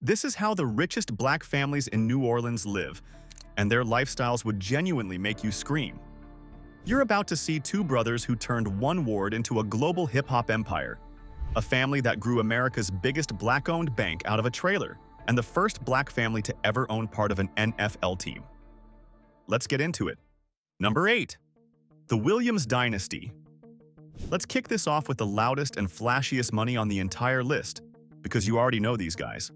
This is how the richest black families in New Orleans live, and their lifestyles would genuinely make you scream. You're about to see two brothers who turned one ward into a global hip-hop empire, a family that grew America's biggest black-owned bank out of a trailer, and the first black family to ever own part of an NFL team. Let's get into it. Number 8. The Williams Dynasty. Let's kick this off with the loudest and flashiest money on the entire list, because you already know these guys.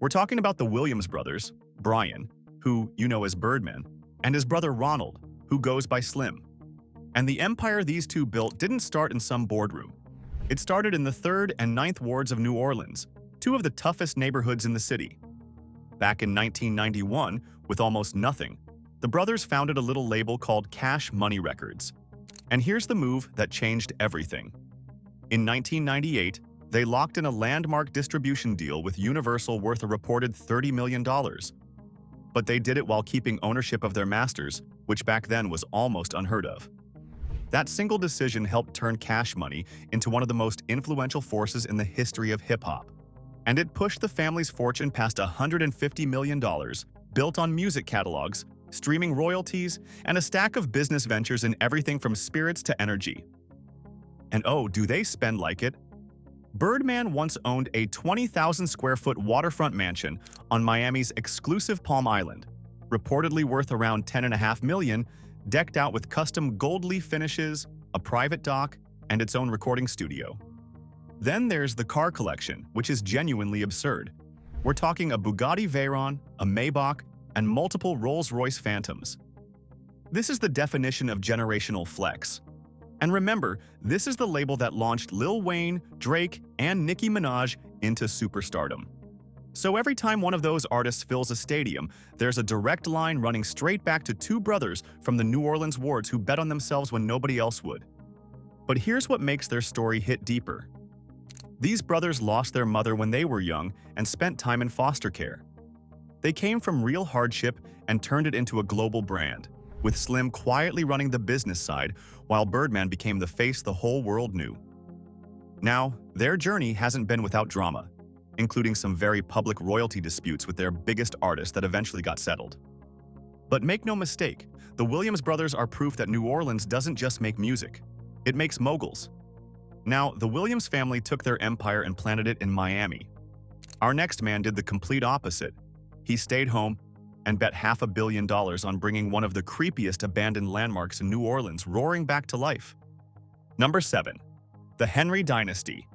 We're talking about the Williams brothers, Brian, who you know as Birdman, and his brother Ronald, who goes by Slim. And the empire these two built didn't start in some boardroom. It started in the 3rd and 9th wards of New Orleans, two of the toughest neighborhoods in the city. Back in 1991, with almost nothing, the brothers founded a little label called Cash Money Records. And here's the move that changed everything. In 1998, they locked in a landmark distribution deal with Universal worth a reported $30 million. But they did it while keeping ownership of their masters, which back then was almost unheard of. That single decision helped turn Cash Money into one of the most influential forces in the history of hip-hop. And it pushed the family's fortune past $150 million, built on music catalogs, streaming royalties, and a stack of business ventures in everything from spirits to energy. And oh, do they spend like it? Birdman once owned a 20,000-square-foot waterfront mansion on Miami's exclusive Palm Island, reportedly worth around $10.5 million, decked out with custom gold leaf finishes, a private dock, and its own recording studio. Then there's the car collection, which is genuinely absurd. We're talking a Bugatti Veyron, a Maybach, and multiple Rolls-Royce Phantoms. This is the definition of generational flex. And remember, this is the label that launched Lil Wayne, Drake, and Nicki Minaj into superstardom. So every time one of those artists fills a stadium, there's a direct line running straight back to two brothers from the New Orleans wards who bet on themselves when nobody else would. But here's what makes their story hit deeper. These brothers lost their mother when they were young and spent time in foster care. They came from real hardship and turned it into a global brand, with Slim quietly running the business side while Birdman became the face the whole world knew. Now, their journey hasn't been without drama, including some very public royalty disputes with their biggest artist that eventually got settled. But make no mistake, the Williams brothers are proof that New Orleans doesn't just make music, it makes moguls. Now, the Williams family took their empire and planted it in Miami. Our next man did the complete opposite. He stayed home and bet $500 million on bringing one of the creepiest abandoned landmarks in New Orleans roaring back to life. Number 7. The Henry Dynasty.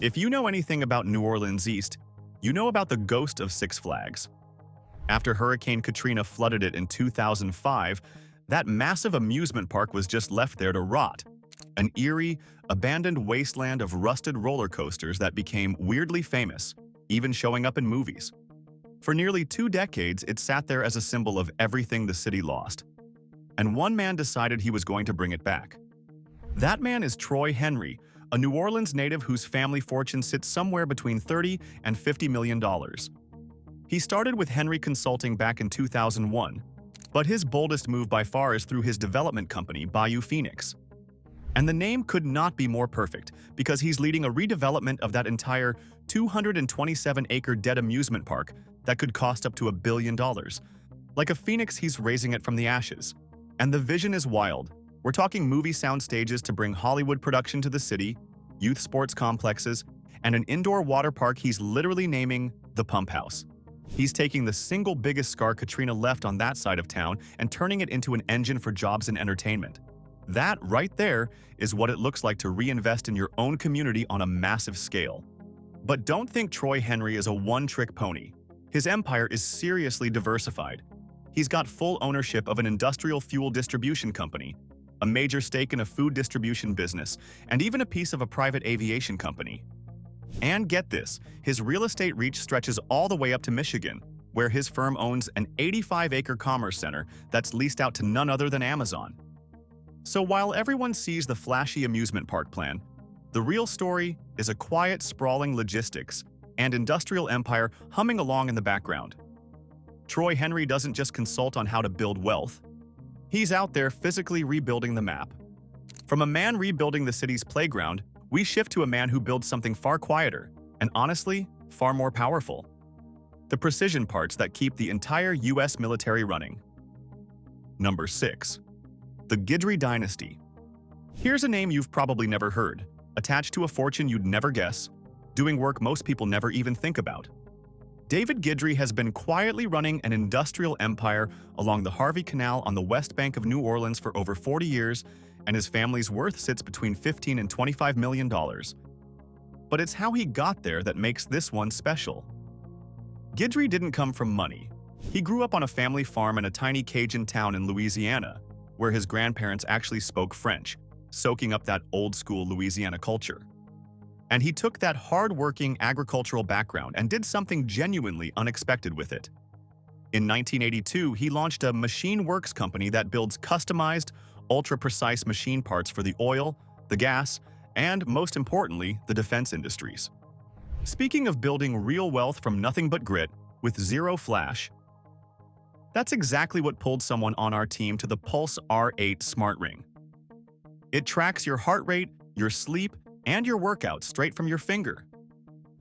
If you know anything about New Orleans East, you know about the ghost of Six Flags. After Hurricane Katrina flooded it in 2005, that massive amusement park was just left there to rot. An eerie, abandoned wasteland of rusted roller coasters that became weirdly famous, even showing up in movies. For nearly 2 decades, it sat there as a symbol of everything the city lost. And one man decided he was going to bring it back. That man is Troy Henry, a New Orleans native whose family fortune sits somewhere between $30 and $50 million. He started with Henry Consulting back in 2001, but his boldest move by far is through his development company, Bayou Phoenix. And the name could not be more perfect, because he's leading a redevelopment of that entire 227-acre dead amusement park that could cost up to $1 billion. Like a phoenix, he's raising it from the ashes. And the vision is wild. We're talking movie sound stages to bring Hollywood production to the city, youth sports complexes, and an indoor water park he's literally naming the Pump House. He's taking the single biggest scar Katrina left on that side of town and turning it into an engine for jobs and entertainment. That right there is what it looks like to reinvest in your own community on a massive scale. But don't think Troy Henry is a one-trick pony. His empire is seriously diversified. He's got full ownership of an industrial fuel distribution company, a major stake in a food distribution business, and even a piece of a private aviation company. And get this, his real estate reach stretches all the way up to Michigan, where his firm owns an 85-acre commerce center that's leased out to none other than Amazon. So while everyone sees the flashy amusement park plan, the real story is a quiet, sprawling logistics and industrial empire humming along in the background. Troy Henry doesn't just consult on how to build wealth. He's out there physically rebuilding the map. From a man rebuilding the city's playground, we shift to a man who builds something far quieter and, honestly, far more powerful. the precision parts that keep the entire US military running. Number 6. The Guidry Dynasty. Here's a name you've probably never heard, attached to a fortune you'd never guess, doing work most people never even think about. David Guidry has been quietly running an industrial empire along the Harvey Canal on the west bank of New Orleans for over 40 years, and his family's worth sits between $15 and $25 million. But it's how he got there that makes this one special. Guidry didn't come from money. He grew up on a family farm in a tiny Cajun town in Louisiana, where his grandparents actually spoke French, soaking up that old-school Louisiana culture. And he took that hard-working agricultural background and did something genuinely unexpected with it. In 1982, he launched a machine works company that builds customized, ultra-precise machine parts for the oil, the gas, and, most importantly, the defense industries. Speaking of building real wealth from nothing but grit, with zero flash, that's exactly what pulled someone on our team to the Pulse R8 Smart Ring. It tracks your heart rate, your sleep, and your workout straight from your finger.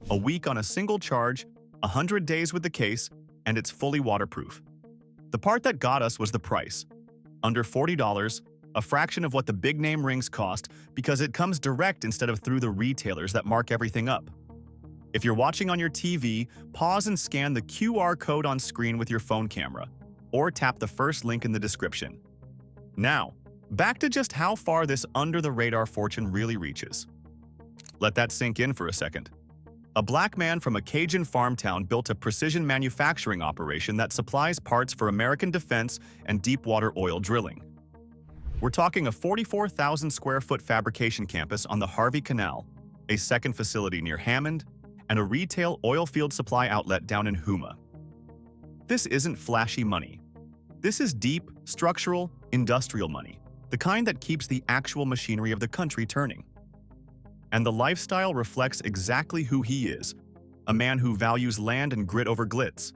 A week on a single charge, 100 days with the case, and it's fully waterproof. The part that got us was the price. Under $40, a fraction of what the big-name rings cost because it comes direct instead of through the retailers that mark everything up. If you're watching on your TV, pause and scan the QR code on screen with your phone camera, or tap the first link in the description. Now, back to just how far this under-the-radar fortune really reaches. Let that sink in for a second. A black man from a Cajun farm town built a precision manufacturing operation that supplies parts for American defense and deep-water oil drilling. We're talking a 44,000 square foot fabrication campus on the Harvey Canal, a second facility near Hammond, and a retail oil field supply outlet down in Houma. This isn't flashy money. This is deep, structural, industrial money, the kind that keeps the actual machinery of the country turning. And the lifestyle reflects exactly who he is, a man who values land and grit over glitz.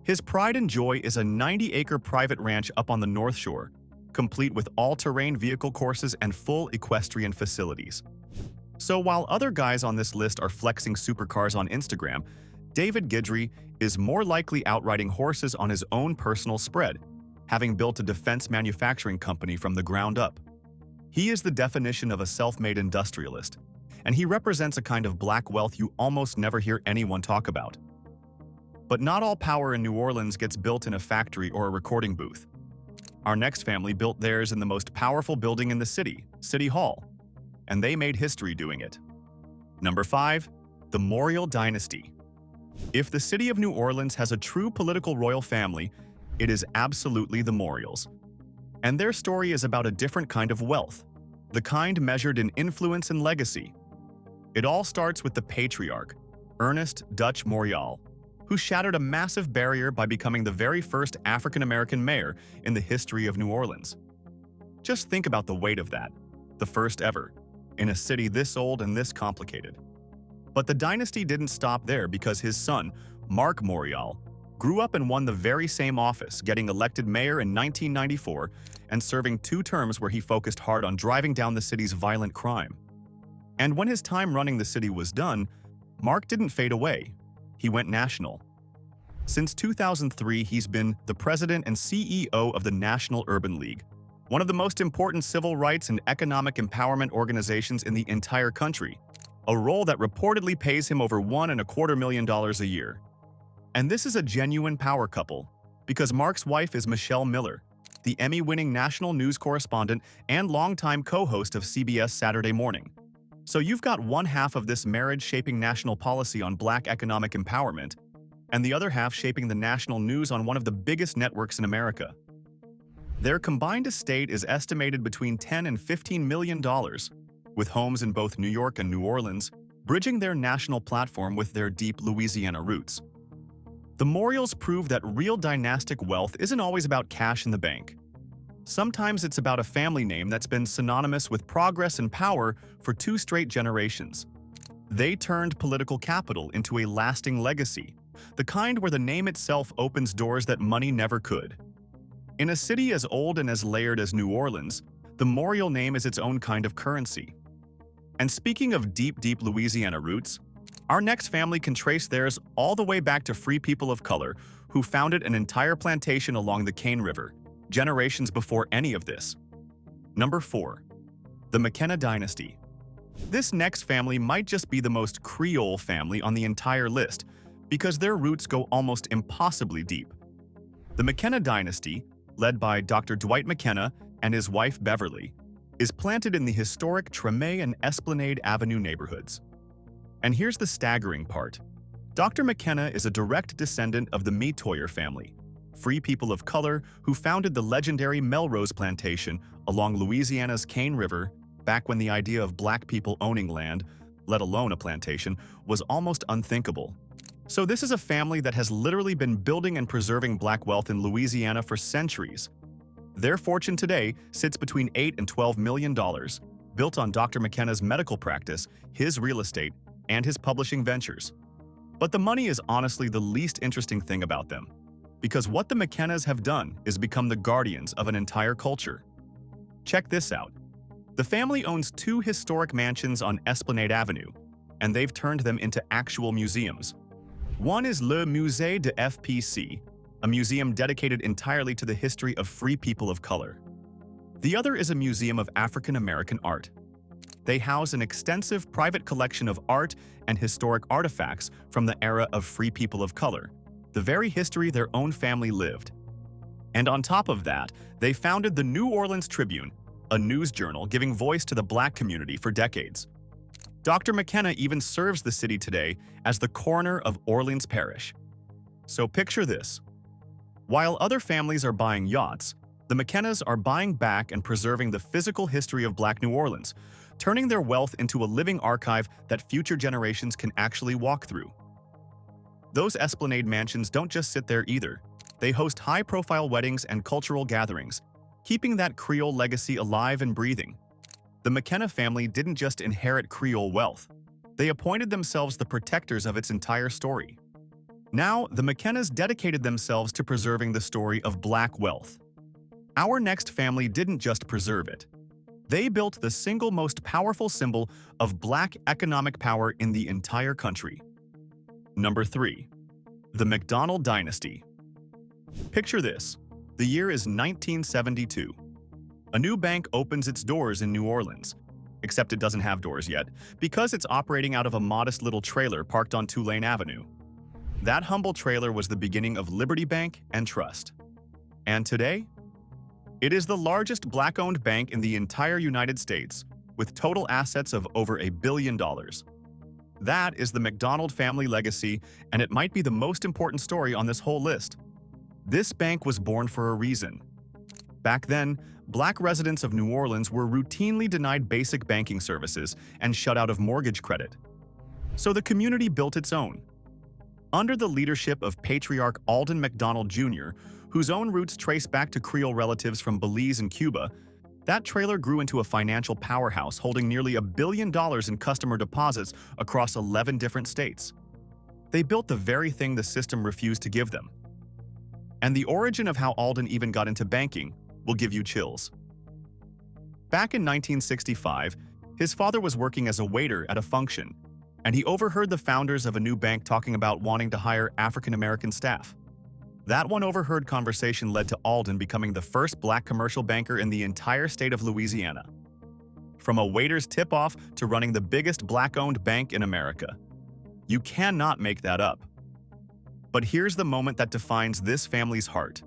His pride and joy is a 90-acre private ranch up on the North Shore, complete with all-terrain vehicle courses and full equestrian facilities. So while other guys on this list are flexing supercars on Instagram, David Guidry is more likely outriding horses on his own personal spread, having built a defense manufacturing company from the ground up. He is the definition of a self-made industrialist, and he represents a kind of black wealth you almost never hear anyone talk about. But not all power in New Orleans gets built in a factory or a recording booth. Our next family built theirs in the most powerful building in the city, City Hall, and they made history doing it. Number 5. The Morial Dynasty. If the city of New Orleans has a true political royal family, it is absolutely the Morials. And their story is about a different kind of wealth, the kind measured in influence and legacy. It all starts with the patriarch, Ernest Dutch Morial, who shattered a massive barrier by becoming the very first African-American mayor in the history of New Orleans. Just think about the weight of that, the first ever, in a city this old and this complicated. But the dynasty didn't stop there because his son, Mark Morial, grew up and won the very same office, getting elected mayor in 1994 and serving 2 terms where he focused hard on driving down the city's violent crime. And when his time running the city was done, Mark didn't fade away. He went national. Since 2003, he's been the president and CEO of the National Urban League, one of the most important civil rights and economic empowerment organizations in the entire country, a role that reportedly pays him over $1.25 million a year. And this is a genuine power couple, because Mark's wife is Michelle Miller, the Emmy-winning national news correspondent and longtime co-host of CBS Saturday Morning. So you've got one half of this marriage shaping national policy on Black economic empowerment, and the other half shaping the national news on one of the biggest networks in America. Their combined estate is estimated between $10 and $15 million, with homes in both New York and New Orleans, bridging their national platform with their deep Louisiana roots. The Morials prove that real dynastic wealth isn't always about cash in the bank. Sometimes it's about a family name that's been synonymous with progress and power for 2 straight generations. They turned political capital into a lasting legacy, the kind where the name itself opens doors that money never could. In a city as old and as layered as New Orleans, the Morial name is its own kind of currency. And speaking of deep Louisiana roots, Our next family can trace theirs all the way back to free people of color who founded an entire plantation along the Cane River, generations before any of this. Number 4. The McKenna dynasty. This next family might just be the most Creole family on the entire list because their roots go almost impossibly deep. The McKenna dynasty, led by Dr. Dwight McKenna and his wife Beverly, is planted in the historic Treme and Esplanade Avenue neighborhoods. And here's the staggering part. Dr. McKenna is a direct descendant of the Metoyer family, free people of color who founded the legendary Melrose Plantation along Louisiana's Cane River back when the idea of black people owning land, let alone a plantation, was almost unthinkable. So this is a family that has literally been building and preserving black wealth in Louisiana for centuries. Their fortune today sits between $8 and $12 million, built on Dr. McKenna's medical practice, his real estate, and his publishing ventures. But the money is honestly the least interesting thing about them, because what the McKennas have done is become the guardians of an entire culture. Check this out. The family owns 2 historic mansions on Esplanade Avenue, and they've turned them into actual museums. One is Le Musée de FPC, a museum dedicated entirely to the history of free people of color. The other is a museum of African American art. They house an extensive private collection of art and historic artifacts from the era of free people of color, the very history their own family lived. And on top of that, they founded the New Orleans Tribune, a news journal giving voice to the black community for decades. Dr. McKenna even serves the city today as the coroner of Orleans Parish. So picture this. While other families are buying yachts, the McKennas are buying back and preserving the physical history of Black New Orleans, turning their wealth into a living archive that future generations can actually walk through. Those Esplanade mansions don't just sit there either. They host high-profile weddings and cultural gatherings, keeping that Creole legacy alive and breathing. The McKenna family didn't just inherit Creole wealth. They appointed themselves the protectors of its entire story. Now, the McKennas dedicated themselves to preserving the story of black wealth. Our next family didn't just preserve it. They built the single most powerful symbol of black economic power in the entire country. Number 3. The McDonald dynasty. Picture this. The year is 1972. A new bank opens its doors in New Orleans, except it doesn't have doors yet, because it's operating out of a modest little trailer parked on Tulane Avenue. That humble trailer was the beginning of Liberty Bank and Trust. And today? It is the largest black-owned bank in the entire United States, with total assets of over $1 billion. That is the McDonald family legacy, and it might be the most important story on this whole list. This bank was born for a reason. Back then, black residents of New Orleans were routinely denied basic banking services and shut out of mortgage credit. So the community built its own. Under the leadership of patriarch Alden McDonald Jr., whose own roots trace back to Creole relatives from Belize and Cuba, that trailer grew into a financial powerhouse holding nearly $1 billion in customer deposits across 11 different states. They built the very thing the system refused to give them. And the origin of how Alden even got into banking will give you chills. Back in 1965, his father was working as a waiter at a function, and he overheard the founders of a new bank talking about wanting to hire African-American staff. That one overheard conversation led to Alden becoming the first black commercial banker in the entire state of Louisiana. From a waiter's tip-off to running the biggest black-owned bank in America. You cannot make that up. But here's the moment that defines this family's heart.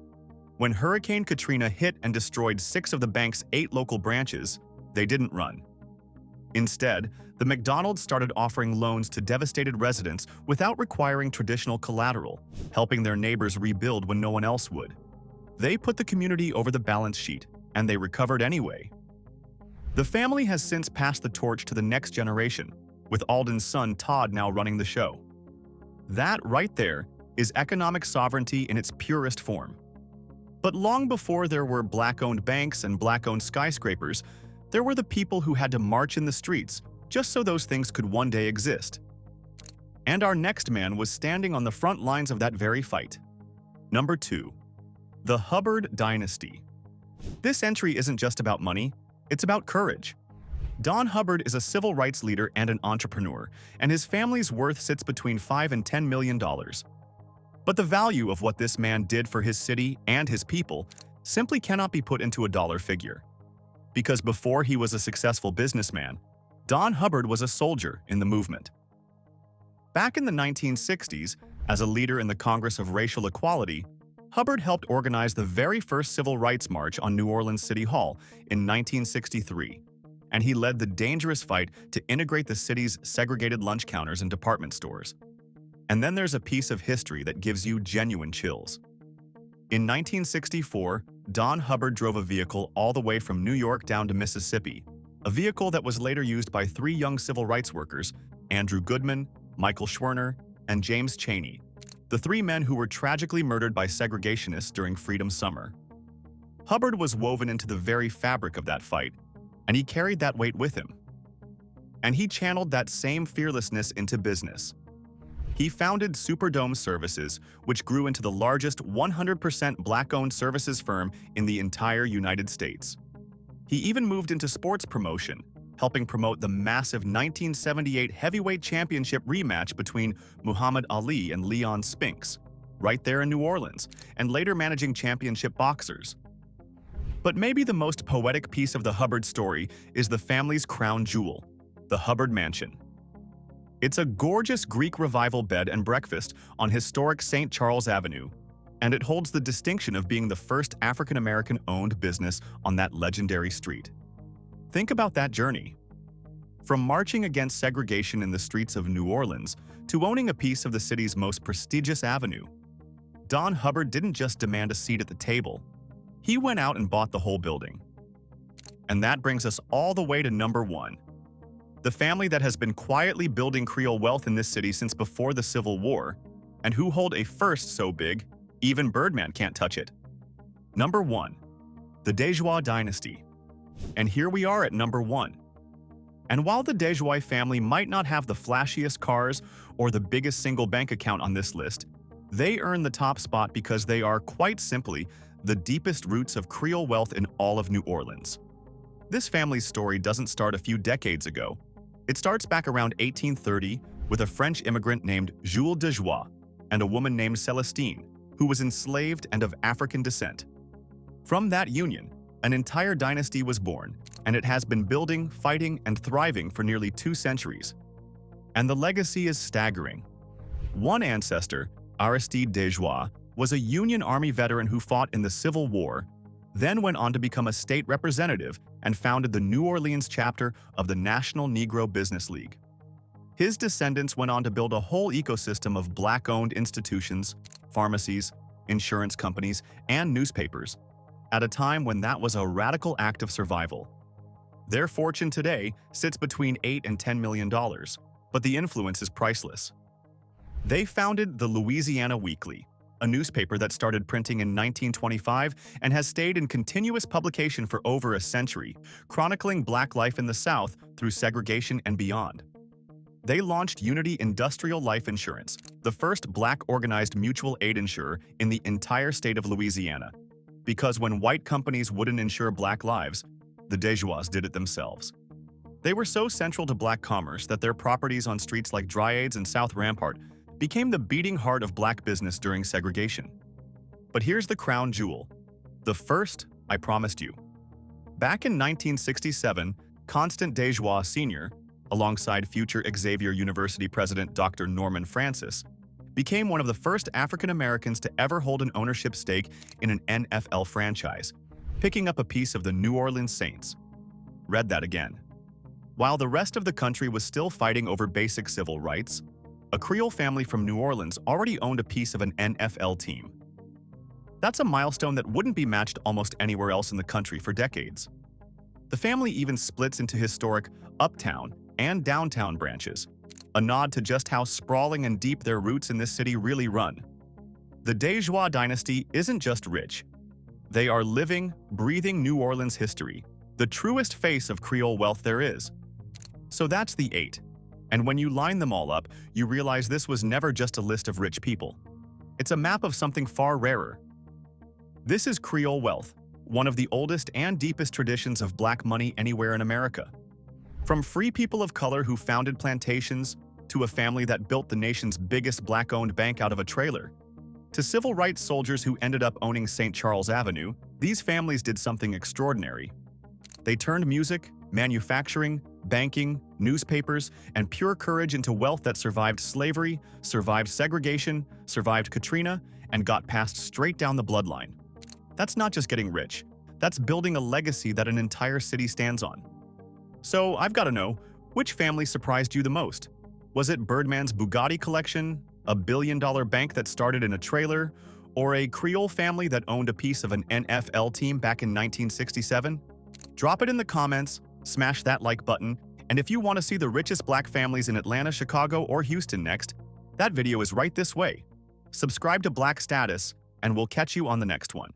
When Hurricane Katrina hit and destroyed 6 of the bank's 8 local branches, they didn't run. Instead, the McDonalds started offering loans to devastated residents without requiring traditional collateral, helping their neighbors rebuild when no one else would. They put the community over the balance sheet, and they recovered anyway. The family has since passed the torch to the next generation, with Alden's son Todd now running the show. That right there is economic sovereignty in its purest form. But long before there were black-owned banks and black-owned skyscrapers, there were the people who had to march in the streets just so those things could one day exist. And our next man was standing on the front lines of that very fight. Number 2. The Hubbard dynasty. This entry isn't just about money, it's about courage. Don Hubbard is a civil rights leader and an entrepreneur, and his family's worth sits between $5 and $10 million. But the value of what this man did for his city and his people simply cannot be put into a dollar figure. Because before he was a successful businessman, Don Hubbard was a soldier in the movement. Back in the 1960s, as a leader in the Congress of Racial Equality, Hubbard helped organize the very first Civil Rights March on New Orleans City Hall in 1963, and he led the dangerous fight to integrate the city's segregated lunch counters and department stores. And then there's a piece of history that gives you genuine chills. In 1964, Don Hubbard drove a vehicle all the way from New York down to Mississippi, a vehicle that was later used by three young civil rights workers, Andrew Goodman, Michael Schwerner, and James Chaney, the three men who were tragically murdered by segregationists during Freedom Summer. Hubbard was woven into the very fabric of that fight, and he carried that weight with him. And he channeled that same fearlessness into business. He founded Superdome Services, which grew into the largest 100% Black-owned services firm in the entire United States. He even moved into sports promotion, helping promote the massive 1978 heavyweight championship rematch between Muhammad Ali and Leon Spinks, right there in New Orleans, and later managing championship boxers. But maybe the most poetic piece of the Hubbard story is the family's crown jewel, the Hubbard Mansion. It's a gorgeous Greek Revival bed and breakfast on historic St. Charles Avenue, and it holds the distinction of being the first African-American-owned business on that legendary street. Think about that journey. From marching against segregation in the streets of New Orleans to owning a piece of the city's most prestigious avenue, Don Hubbard didn't just demand a seat at the table. He went out and bought the whole building. And that brings us all the way to number one. The family that has been quietly building Creole wealth in this city since before the Civil War, and who hold a first so big, even Birdman can't touch it. Number one, the Desjois dynasty. And here we are at number one. And while the Desjois family might not have the flashiest cars or the biggest single bank account on this list, they earn the top spot because they are, quite simply, the deepest roots of Creole wealth in all of New Orleans. This family's story doesn't start a few decades ago. It starts back around 1830 with a French immigrant named Jules Desjois and a woman named Celestine, who was enslaved and of African descent. From that union, an entire dynasty was born, and it has been building, fighting, and thriving for nearly 2 centuries. And the legacy is staggering. One ancestor, Aristide Desjois, was a Union Army veteran who fought in the Civil War, then went on to become a state representative and founded the New Orleans chapter of the National Negro Business League. His descendants went on to build a whole ecosystem of Black-owned institutions, pharmacies, insurance companies, and newspapers, at a time when that was a radical act of survival. Their fortune today sits between $8 and $10 million, but the influence is priceless. They founded the Louisiana Weekly, a newspaper that started printing in 1925 and has stayed in continuous publication for over a century, chronicling Black life in the South through segregation and beyond. They launched Unity Industrial Life Insurance, the first Black organized mutual aid insurer in the entire state of Louisiana, because when white companies wouldn't insure Black lives, the Desjois did it themselves. They were so central to Black commerce that their properties on streets like Dryades and South Rampart became the beating heart of Black business during segregation. But here's the crown jewel. The first I promised you. Back in 1967, Constant Desjois Sr., alongside future Xavier University president Dr. Norman Francis, became one of the first African Americans to ever hold an ownership stake in an NFL franchise, picking up a piece of the New Orleans Saints. Read that again. While the rest of the country was still fighting over basic civil rights, a Creole family from New Orleans already owned a piece of an NFL team. That's a milestone that wouldn't be matched almost anywhere else in the country for decades. The family even splits into historic uptown and downtown branches, a nod to just how sprawling and deep their roots in this city really run. The Desjois dynasty isn't just rich. They are living, breathing New Orleans history, the truest face of Creole wealth there is. So that's the 8. And when you line them all up, you realize this was never just a list of rich people. It's a map of something far rarer. This is Creole wealth, one of the oldest and deepest traditions of Black money anywhere in America. From free people of color who founded plantations, to a family that built the nation's biggest black-owned bank out of a trailer, to civil rights soldiers who ended up owning St. Charles Avenue, these families did something extraordinary. They turned music, manufacturing, banking, newspapers, and pure courage into wealth that survived slavery, survived segregation, survived Katrina, and got passed straight down the bloodline. That's not just getting rich. That's building a legacy that an entire city stands on. So I've got to know, which family surprised you the most? Was it Birdman's Bugatti collection, a billion-dollar bank that started in a trailer, or a Creole family that owned a piece of an NFL team back in 1967? Drop it in the comments, smash that like button, and if you want to see the richest black families in Atlanta, Chicago, or Houston next, that video is right this way. Subscribe to Black Status, and we'll catch you on the next one.